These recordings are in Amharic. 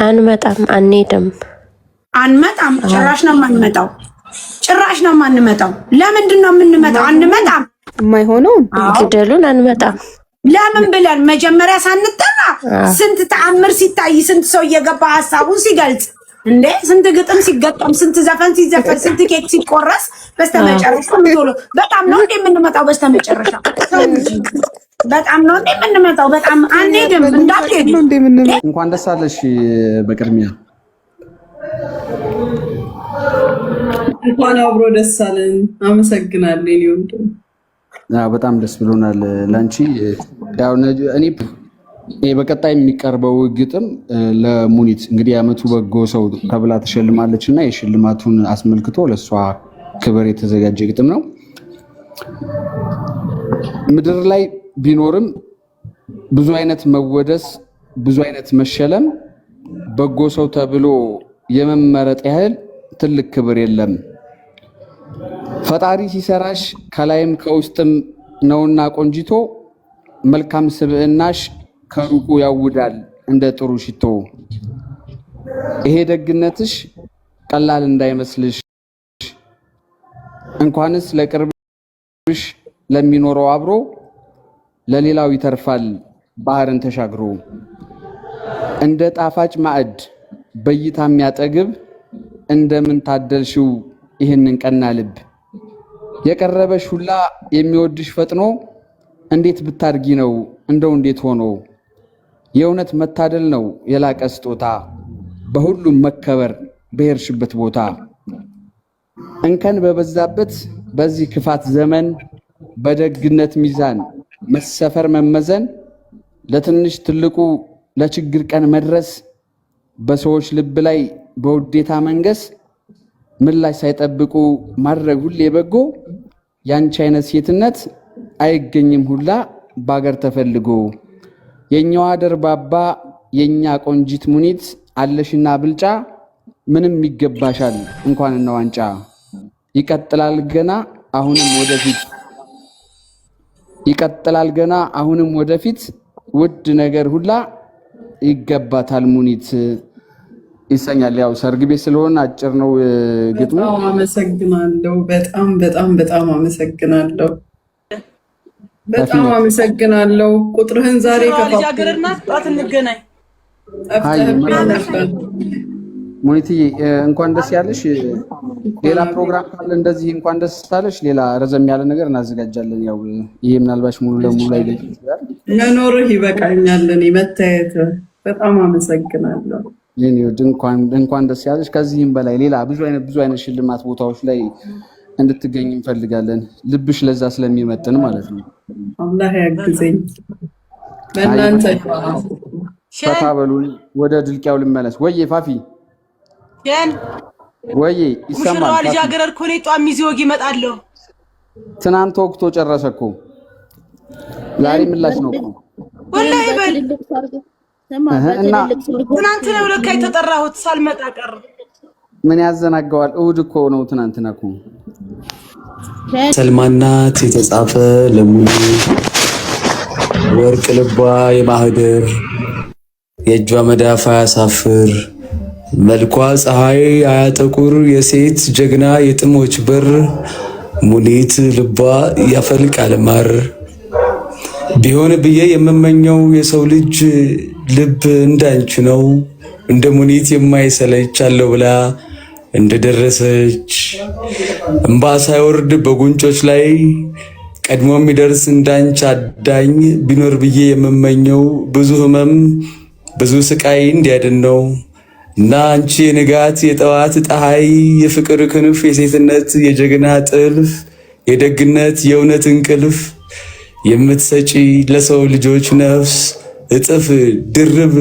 አንመጣም አንሄድም አንመጣም ጭራሽ ነው የማንመጣው ጭራሽ ነው የማንመጣው ለምንድን ነው የምንመጣው አንመጣም የማይሆነው ግደሉን አንመጣም ለምን ብለን መጀመሪያ ሳንጠራ ስንት ተአምር ሲታይ ስንት ሰው እየገባ ሐሳቡን ሲገልጽ እንዴ ስንት ግጥም ሲገጠም ስንት ዘፈን ሲዘፈን ስንት ኬክ ሲቆረስ በስተመጨረሻ ቶሎ በጣም ነው እንዴ የምንመጣው በስተመጨረሻ በጣም ነው እንዴ የምንመጣው በጣም አንሄድም እንዳትሄዱ እንኳን ደስ አለሽ በቅድሚያ እንኳን አብሮ ደስ አለን አመሰግናለሁ እኔ ወንድም በጣም ደስ ብሎናል ላንቺ ያው እኔ በቀጣይ የሚቀርበው ግጥም ለሙኒት እንግዲህ አመቱ በጎ ሰው ተብላ ተሸልማለችና የሽልማቱን አስመልክቶ ለሷ ክብር የተዘጋጀ ግጥም ነው ምድር ላይ ቢኖርም ብዙ አይነት መወደስ ብዙ አይነት መሸለም በጎ ሰው ተብሎ የመመረጥ ያህል ትልቅ ክብር የለም ፈጣሪ ሲሰራሽ ከላይም ከውስጥም ነውና ቆንጂቶ መልካም ስብዕናሽ ከሩቁ ያውዳል እንደ ጥሩ ሽቶ ይሄ ደግነትሽ ቀላል እንዳይመስልሽ እንኳንስ ለቅርብሽ ለሚኖረው አብሮ ለሌላው ይተርፋል ባህርን ተሻግሮ እንደ ጣፋጭ ማዕድ በይታ የሚያጠግብ እንደምን ታደልሽው ይህንን ቀና ልብ የቀረበሽ ሁላ የሚወድሽ ፈጥኖ እንዴት ብታርጊ ነው እንደው እንዴት ሆኖ የእውነት መታደል ነው የላቀ ስጦታ በሁሉም መከበር በሄርሽበት ቦታ እንከን በበዛበት በዚህ ክፋት ዘመን በደግነት ሚዛን መሰፈር መመዘን ለትንሽ ትልቁ ለችግር ቀን መድረስ በሰዎች ልብ ላይ በውዴታ መንገስ ምላሽ ሳይጠብቁ ማድረግ ሁሌ በጎ ያንቺ አይነት ሴትነት አይገኝም ሁላ ባገር ተፈልጎ የኛዋ ደርባባ የኛ ቆንጂት ሙኒት አለሽና ብልጫ ምንም ይገባሻል እንኳንና ዋንጫ ይቀጥላል ገና አሁንም ወደፊት ውድ ነገር ሁላ ይገባታል ሙኒት ይሰኛል ያው ሰርግ ቤት ስለሆነ አጭር ነው ግጥሙ አመሰግናለሁ በጣም አመሰግናለሁ በጣም አመሰግናለሁ ቁጥርህን ዛሬ ልጃገረድና ጣት እንገናኝ ሙኒትዬ እንኳን ደስ ያለሽ ሌላ ፕሮግራም ካለ እንደዚህ እንኳን ደስ ታለሽ ሌላ ረዘም ያለ ነገር እናዘጋጃለን ያው ይሄ ምናልባሽ ሙሉ ለሙሉ ላይ ይችላል መኖርህ ይበቃኛል እኔ መታየት በጣም አመሰግናለሁ የኔ እንኳን ደስ ያለሽ ከዚህም በላይ ሌላ ብዙ አይነት ሽልማት ቦታዎች ላይ እንድትገኝ እንፈልጋለን ልብሽ ለዛ ስለሚመጥን ማለት ነው አላህ ያግዘኝ በእናንተ ፈታበሉ ወደ ድልቂያው ልመለስ ወዬ ፋፊ ወዬ ይሰማል ልጃገረድ እኮ ነው ጧም ይዞ ይመጣለሁ ትናንት ወቅቶ ጨረሰኩ ዛሬ ምላሽ ነው እኮ ወላሂ በል እና ትናንት ነው ለካ የተጠራሁት ሳልመጣ ቀረ ምን ያዘናጋዋል እሑድ እኮ ነው ትናንትና እኮ ሰልማናት የተጻፈ ለሙሉ ወርቅ ልቧ የማህደር የእጇ መዳፍ አያሳፍር መልኳ ፀሐይ አያጠቁር የሴት ጀግና የጥሞች በር ሙኒት ልቧ ያፈልቃል ማር ቢሆን ብዬ የምመኘው የሰው ልጅ ልብ እንዳንቺ ነው እንደ ሙኒት የማይሰለች አለው ብላ እንደደረሰች እንባ ሳይወርድ በጉንጮች ላይ ቀድሞ የሚደርስ እንዳንቺ አዳኝ ቢኖር ብዬ የምመኘው ብዙ ህመም ብዙ ስቃይ እንዲያድን ነው እና አንቺ የንጋት የጠዋት ፀሐይ የፍቅር ክንፍ የሴትነት የጀግና ጥልፍ የደግነት የእውነት እንቅልፍ የምትሰጪ ለሰው ልጆች ነፍስ እጥፍ ድርብ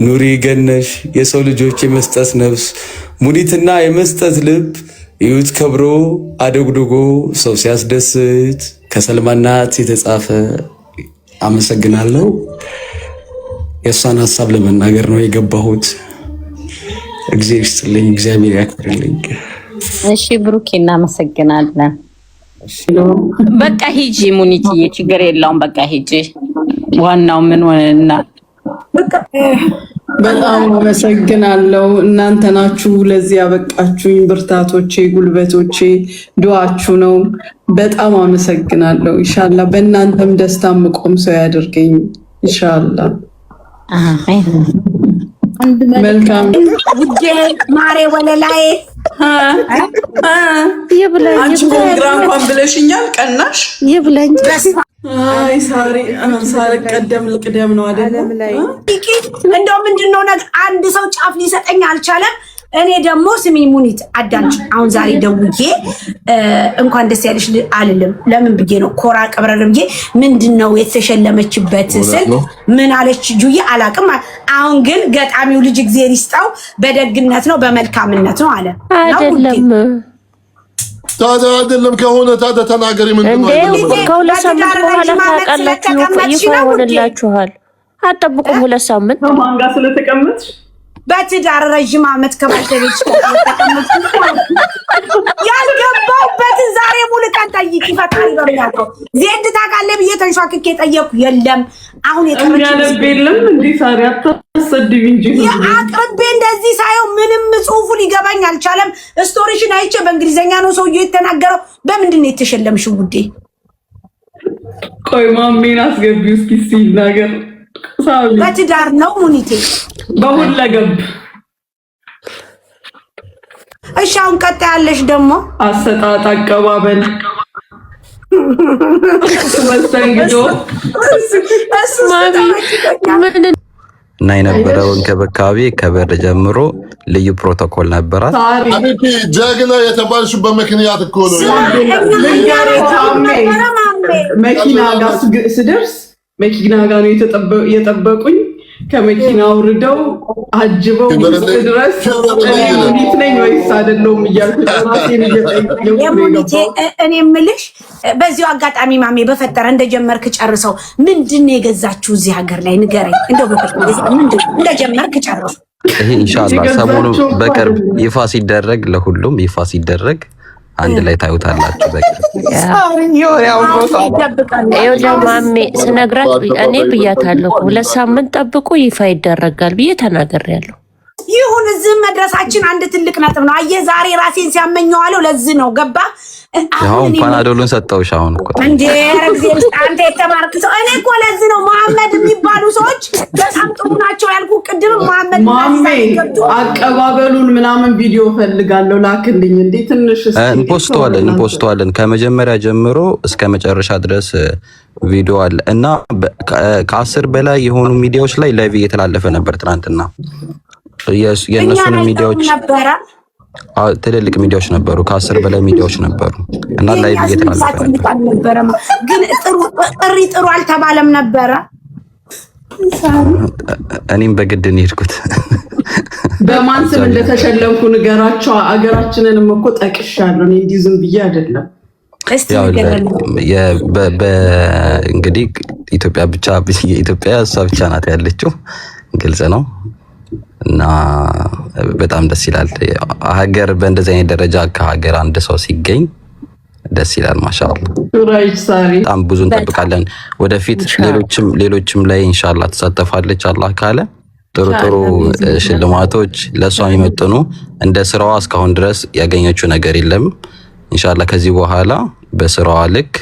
ኑሪ ገነሽ የሰው ልጆች የመስጠት ነፍስ ሙኒትና የመስጠት ልብ ይሁት ከብሮ አደግድጎ ሰው ሲያስደስት ከሰልማናት የተጻፈ አመሰግናለሁ የሷን ሐሳብ ለመናገር ነው የገባሁት እግዚአብሔር ይስጥልኝ እግዚአብሔር ያክብርልኝ እሺ ብሩኬ እናመሰግናለን በቃ ሂጂ ሙኒትዬ ችግር የለውም በቃ ሂጂ ዋናው ምን ሆነና በጣም አመሰግናለሁ። እናንተ ናችሁ ለዚህ ያበቃችሁኝ፣ ብርታቶቼ፣ ጉልበቶቼ፣ ዱዓችሁ ነው። በጣም አመሰግናለሁ። ኢንሻአላህ በእናንተም ደስታ ምቆም ሰው ያድርገኝ ኢንሻአላህ። መልካም ውዴ ማሬ ወለላዬ ይብላኝ አንቺ ፕሮግራም እንኳን ብለሽኛል። ቀናሽ ይብላኝ። አይ ሳሪ ቀደም ልቅደም ነው አይደለም ላይ እንደው ምንድነው ነገር አንድ ሰው ጫፍ ሊሰጠኝ አልቻለም። እኔ ደግሞ ስሚ ሙኒት አዳንጭ አሁን ዛሬ ደውዬ እንኳን ደስ ያለሽ አልልም። ለምን ብዬ ነው ኮራ ቀብረር ብዬ ምንድነው የተሸለመችበት ስል ምን አለች ጁዬ አላቅም። አሁን ግን ገጣሚው ልጅ እግዚአብሔር ይስጣው በደግነት ነው በመልካምነት ነው አለ። አይደለም ታዲያ አይደለም ከሆነ ታዲያ ተናገሪ። ምንድነው እንዴ ከሁለት ሳምንት በኋላ ታውቃላችሁ ይፋ ይሆንላችኋል። አጠብቁም ሁለት ሳምንት ማንጋ ስለተቀመጥሽ በትዳር ረጅም ዓመት ከባለቤትሽ ያልገባሁበትን ዛሬ ሙሉ ቀን ጠይቂ ፈጣሪ በሚያውቀው ዜድ ታውቃለህ ብዬ ተንሿክኬ ጠየኩ። የለም አሁን የሚያነብ የለም እንዴ ሳሪ አታሰድቢ እንጂ አቅርቤ እንደዚህ ሳየው ምንም ጽሁፉ ሊገባኝ አልቻለም። ስቶሪሽን አይቼ በእንግሊዘኛ ነው ሰውዬው የተናገረው። በምንድን ነው የተሸለምሽው ውዴ? ቆይ ማሜን አስገቢው እስኪ ሲናገር ሳቢ በትዳር ነው ሙኒቴ በሁለገብ እሺ አሁን ቀጣይ ያለሽ ደግሞ አሰጣጥ አቀባበል መስተንግዶ እና የነበረው እንክብካቤ ከበር ጀምሮ ልዩ ፕሮቶኮል ነበራት። ጀግና የተባልሽ በምክንያት እኮ ነው። መኪና ጋር ስደርስ መኪና ጋር ነው የጠበቁኝ። ከመኪና አውርደው አጅበው ድረስ ሙኒት ነኝ ወይስ አይደለሁም እያልኩ ራሴን እየጠየኩ እኔ የምልሽ በዚሁ አጋጣሚ ማሜ በፈጠረ እንደጀመርክ ጨርሰው ምንድን ነው የገዛችሁ እዚህ ሀገር ላይ ንገረኝ። እንደው በፈጠረ እንደጀመርክ ጨርሰው። ይሄ ኢንሻአላህ ሰሞኑ በቅርብ ይፋ ሲደረግ ለሁሉም ይፋ ሲደረግ አንድ ላይ ታዩታላችሁ። ይኸው ማሜ ስነግራት እኔ ብያታለሁ ሁለት ሳምንት ጠብቁ ይፋ ይደረጋል ብዬ ተናግሬያለሁ። ይሁን እዚህ መድረሳችን አንድ ትልቅ ነጥብ ነው። አየህ ዛሬ ራሴን ሲያመኘዋለሁ ለዚህ ነው ገባ። አሁን ፓናዶሉን ሰጠውሽ። አሁን እኮ እንዴ ረግዜር አንተ የተማርክ ሰው እኔ እኮ ለዚህ ነው መሐመድ የሚባሉ ሰዎች በጣም ጥሩ ናቸው ያልኩ። ቅድም መሐመድ ማሜ አቀባበሉን ምናምን ቪዲዮ ፈልጋለሁ ላክልኝ። እንዴ ትንሽ እንፖስተዋለን ከመጀመሪያ ጀምሮ እስከ መጨረሻ ድረስ ቪዲዮ አለ እና ከ10 በላይ የሆኑ ሚዲያዎች ላይ ላይቭ እየተላለፈ ነበር ትናንትና። የእነሱን ሚዲያዎች ትልልቅ ሚዲያዎች ነበሩ፣ ከ10 በላይ ሚዲያዎች ነበሩ እና ላይቭ እየተላለፈ ነበር። ግን ጥሩ አልተባለም ነበረ። እኔም በግድ ነው የሄድኩት። በማን ስም እንደተሸለምኩ ንገራቸው። አገራችንንም እኮ ጠቅሻለሁ እኔ እንዲህ ዝም ብዬ አይደለም። እንግዲህ ኢትዮጵያ እሷ ብቻ ናት ያለችው፣ ግልጽ ነው እና በጣም ደስ ይላል። ሀገር በእንደዚህ አይነት ደረጃ ከሀገር አንድ ሰው ሲገኝ ደስ ይላል። ማሻአላህ በጣም ብዙ እንጠብቃለን ወደፊት። ሌሎችም ላይ ኢንሻአላህ ተሳተፋለች አላህ ካለ ጥሩ ሽልማቶች ለሷ የሚመጥኑ እንደ ስራዋ እስካሁን ድረስ ያገኘችው ነገር የለም። ኢንሻአላህ ከዚህ በኋላ በስራዋ ልክ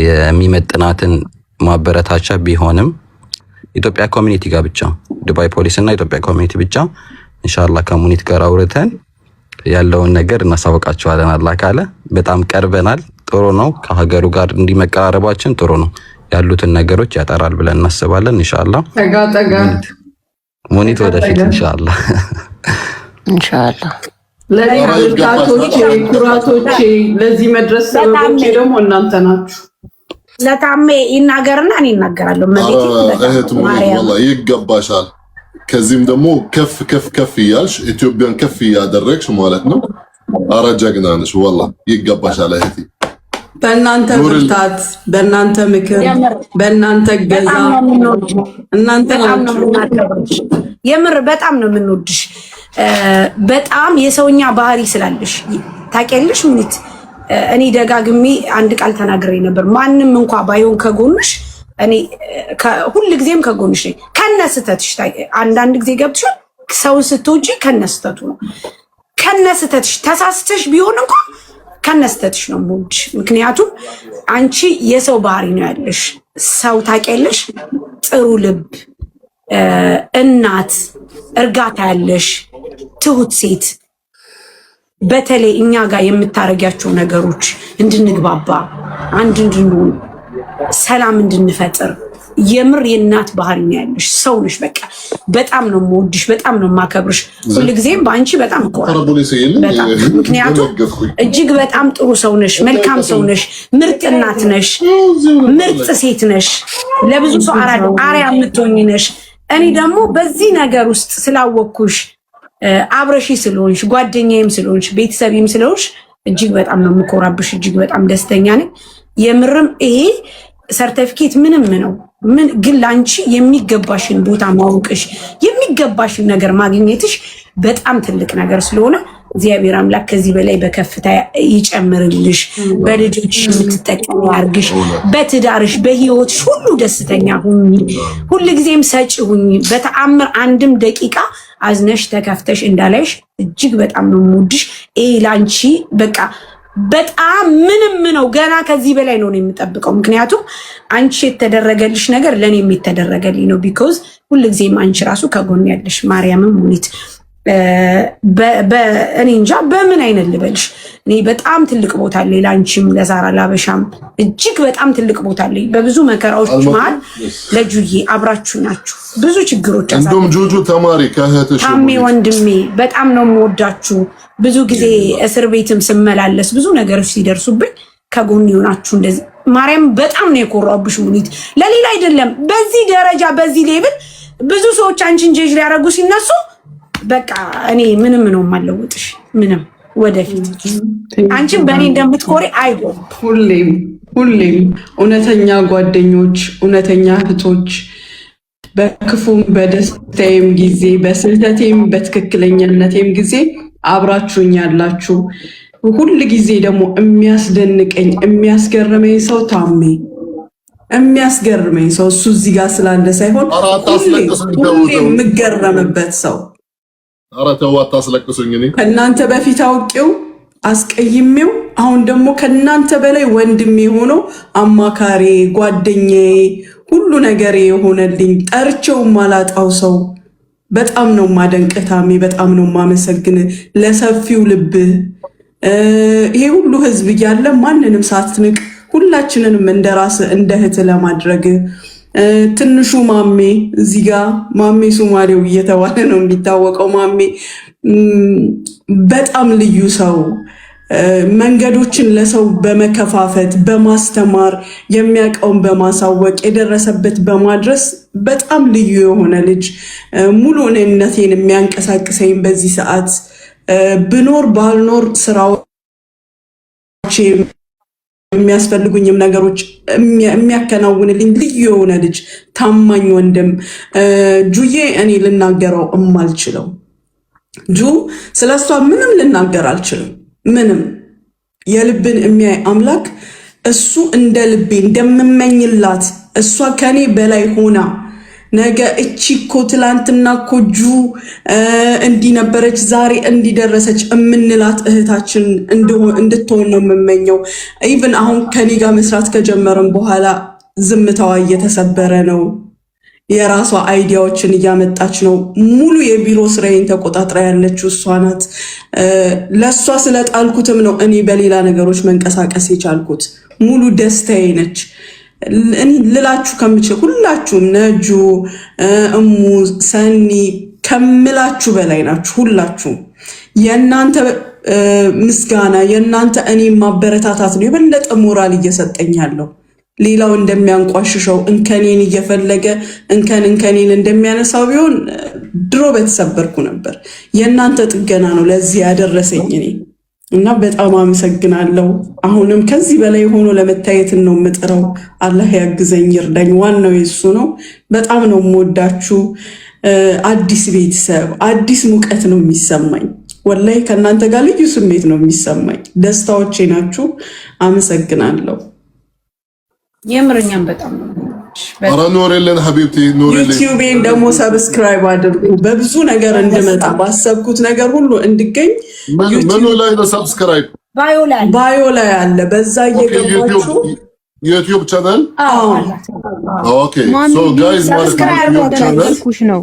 የሚመጥናትን ማበረታቻ ቢሆንም ኢትዮጵያ ኮሚኒቲ ጋር ብቻ ዱባይ ፖሊስ እና ኢትዮጵያ ኮሚኒቲ ብቻ ኢንሻአላህ ከሙኒት ጋር አውርተን ያለውን ነገር እናሳውቃቸዋለን። አላህ ካለ በጣም ቀርበናል። ጥሩ ነው። ከሀገሩ ጋር እንዲመቀራረባችን ጥሩ ነው። ያሉትን ነገሮች ያጠራል ብለን እናስባለን። ኢንሻአላህ ተጋጠጋ ሙኒት ወደፊት ኢንሻአላህ ለታቶቼ ኩራቶቼ ለዚህ መድረስ ሰበቦቼ ደግሞ እናንተ ናችሁ። ለታሜ ይናገርና እኔ እናገራለሁ። እህት ወላሂ ይገባሻል። ከዚህም ደግሞ ከፍ እያልሽ ኢትዮጵያን ከፍ እያደረግሽ ማለት ነው። ኧረ ጀግና ነሽ ወላሂ ይገባሻል እህቴ። በእናንተ ብርታት፣ በእናንተ ምክር፣ በእናንተ ገዛ እናንተ ናችሁ። የምር በጣም ነው የምንወድሽ። በጣም የሰውኛ ባህሪ ስላለሽ ታውቂያለሽ ሙኒት። እኔ ደጋግሜ አንድ ቃል ተናግሬ ነበር። ማንም እንኳን ባይሆን ከጎንሽ እኔ ሁሉ ጊዜም ከጎንሽ ነኝ ከነስተትሽ። አንዳንድ ጊዜ ገብትሻል ሰው ስትወጂ ከነስተቱ ነው። ከነስተትሽ ተሳስተሽ ቢሆን እንኳን ከነስተትሽ ነው የምወድሽ። ምክንያቱም አንቺ የሰው ባህሪ ነው ያለሽ። ሰው ታውቂያለሽ፣ ጥሩ ልብ፣ እናት፣ እርጋታ ያለሽ ትሁት ሴት። በተለይ እኛ ጋር የምታረጊያቸው ነገሮች እንድንግባባ፣ አንድ እንድንሆን፣ ሰላም እንድንፈጥር የምር የእናት ባህሪ ነው ያለሽ። ሰው ነሽ። በቃ በጣም ነው የምወድሽ፣ በጣም ነው የማከብርሽ። ሁልጊዜም በአንቺ በጣም በጣም ምክንያቱም እጅግ በጣም ጥሩ ሰው ነሽ፣ መልካም ሰው ነሽ፣ ምርጥ እናት ነሽ፣ ምርጥ ሴት ነሽ፣ ለብዙ ሰው አርአያ የምትሆኝ ነሽ። እኔ ደግሞ በዚህ ነገር ውስጥ ስላወቅኩሽ አብረሺ ስለሆንሽ ጓደኛዬም ስለሆንሽ ቤተሰቤም ስለሆንሽ እጅግ በጣም ነው የምኮራብሽ። እጅግ በጣም ደስተኛ ነኝ። የምርም ይሄ ሰርቲፊኬት ምንም ነው ምን ግን ላንቺ የሚገባሽን ቦታ ማወቅሽ የሚገባሽን ነገር ማግኘትሽ በጣም ትልቅ ነገር ስለሆነ እግዚአብሔር አምላክ ከዚህ በላይ በከፍታ ይጨምርልሽ። በልጆችሽ የምትጠቀሚ ያርግሽ። በትዳርሽ በህይወትሽ ሁሉ ደስተኛ ሁኚ። ሁልጊዜም ሰጪ ሁኚ። በተአምር አንድም ደቂቃ አዝነሽ ተከፍተሽ እንዳላይሽ እጅግ በጣም ነው የምወድሽ። ይሄ ላንቺ በቃ በጣም ምንም ነው። ገና ከዚህ በላይ ነው የምጠብቀው። ምክንያቱም አንቺ የተደረገልሽ ነገር ለኔ የሚተደረገልኝ ነው። ቢኮዝ ሁልጊዜም አንቺ ራሱ ከጎን ያለሽ ማርያምም ሙኒት እኔ እንጃ በምን አይነት ልበልሽ። እኔ በጣም ትልቅ ቦታ አለኝ ለአንቺም ለዛራ ላበሻም እጅግ በጣም ትልቅ ቦታ አለኝ። በብዙ መከራዎች መሃል ለጁዬ አብራችሁ ናችሁ። ብዙ ችግሮች እንደውም ጁጁ ተማሪ ከእህትሽ ታሜ ወንድሜ በጣም ነው የምወዳችሁ። ብዙ ጊዜ እስር ቤትም ስመላለስ ብዙ ነገሮች ሲደርሱብኝ ከጎን ይሆናችሁ። እንደዚህ ማርያም በጣም ነው የኮራብሽ ሙኒት፣ ለሌላ አይደለም። በዚህ ደረጃ በዚህ ሌብል ብዙ ሰዎች አንቺን ጀጅ ሊያረጉ ሲነሱ በቃ እኔ ምንም ነው የማለውጥሽ። ምንም ወደፊት አንቺም በእኔ እንደምትኮሪ አይሆን። ሁሌም እውነተኛ ጓደኞች፣ እውነተኛ እህቶች በክፉም በደስታዬም ጊዜ በስህተቴም በትክክለኛነቴም ጊዜ አብራችሁኝ ያላችሁ። ሁል ጊዜ ደግሞ የሚያስደንቀኝ የሚያስገርመኝ ሰው ታሜ የሚያስገርመኝ ሰው እሱ እዚህ ጋር ስላለ ሳይሆን ሁሌ የምገረምበት ሰው። ኧረ ተው አታስለቅሱኝ። እኔ ከእናንተ በፊት አውቄው አስቀይሜው አሁን ደግሞ ከእናንተ በላይ ወንድሜ ሆኖ አማካሪ ጓደኛዬ ሁሉ ነገር የሆነልኝ ጠርቼው ማላጣው ሰው በጣም ነው ማደንቅ ታሜ። በጣም ነው ማመሰግን ለሰፊው ልብ። ይሄ ሁሉ ህዝብ እያለ ማንንም ሳትንቅ ሁላችንንም እንደራስ እንደ እህት ለማድረግ ትንሹ ማሜ እዚህ ጋር ማሜ ሱማሌው እየተባለ ነው የሚታወቀው። ማሜ በጣም ልዩ ሰው፣ መንገዶችን ለሰው በመከፋፈት በማስተማር የሚያውቀውን በማሳወቅ የደረሰበት በማድረስ በጣም ልዩ የሆነ ልጅ፣ ሙሉ እኔነቴን የሚያንቀሳቅሰኝ በዚህ ሰዓት ብኖር ባልኖር ስራዎች የሚያስፈልጉኝም ነገሮች የሚያከናውንልኝ ልዩ የሆነ ልጅ፣ ታማኝ ወንድም ጁዬ። እኔ ልናገረው እማልችለው ጁ ስለሷ ምንም ልናገር አልችልም። ምንም የልብን የሚያይ አምላክ እሱ እንደ ልቤ እንደምመኝላት እሷ ከኔ በላይ ሆና ነገ እቺ እኮ ትላንትና እኮ ጁ እንዲህ ነበረች ዛሬ እንዲደረሰች የምንላት እህታችን እንድትሆን ነው የምመኘው። ኢቭን አሁን ከኔ ጋር መስራት ከጀመረን በኋላ ዝምታዋ እየተሰበረ ነው። የራሷ አይዲያዎችን እያመጣች ነው። ሙሉ የቢሮ ስራዬን ተቆጣጥራ ያለችው እሷ ናት። ለእሷ ስለጣልኩትም ነው እኔ በሌላ ነገሮች መንቀሳቀስ የቻልኩት። ሙሉ ደስታዬ ነች። ልላችሁ ከምችል ሁላችሁም ነጁ፣ እሙ፣ ሰኒ ከምላችሁ በላይ ናችሁ። ሁላችሁም የእናንተ ምስጋና የእናንተ እኔ ማበረታታት ነው የበለጠ ሞራል እየሰጠኝ ያለው። ሌላው እንደሚያንቋሽሸው እንከኔን እየፈለገ እንከኔን እንደሚያነሳው ቢሆን ድሮ በተሰበርኩ ነበር። የእናንተ ጥገና ነው ለዚህ ያደረሰኝ እኔ እና በጣም አመሰግናለሁ። አሁንም ከዚህ በላይ ሆኖ ለመታየትን ነው የምጥረው። አላህ ያግዘኝ ይርዳኝ። ዋናው የሱ ነው። በጣም ነው የምወዳችሁ። አዲስ ቤተሰብ፣ አዲስ ሙቀት ነው የሚሰማኝ። ወላይ ከእናንተ ጋር ልዩ ስሜት ነው የሚሰማኝ። ደስታዎቼ ናችሁ። አመሰግናለሁ። የምርኛም በጣም ነው ኧረ ኖሬልን ሀቢብቲ ኖሬልን። ዩቲዩቤን ደግሞ ሰብስክራይብ አድርጉ። በብዙ ነገር እንድመጣ ባሰብኩት ነገር ሁሉ እንድገኝ። ምኑ ላይ ነው ሰብስክራይብ? ባዮ ላይ አለ። በዛ እየገባችሁ ዩቲዩብ ቻናል። ኦኬ ሶ ጋይስ ማለት ነው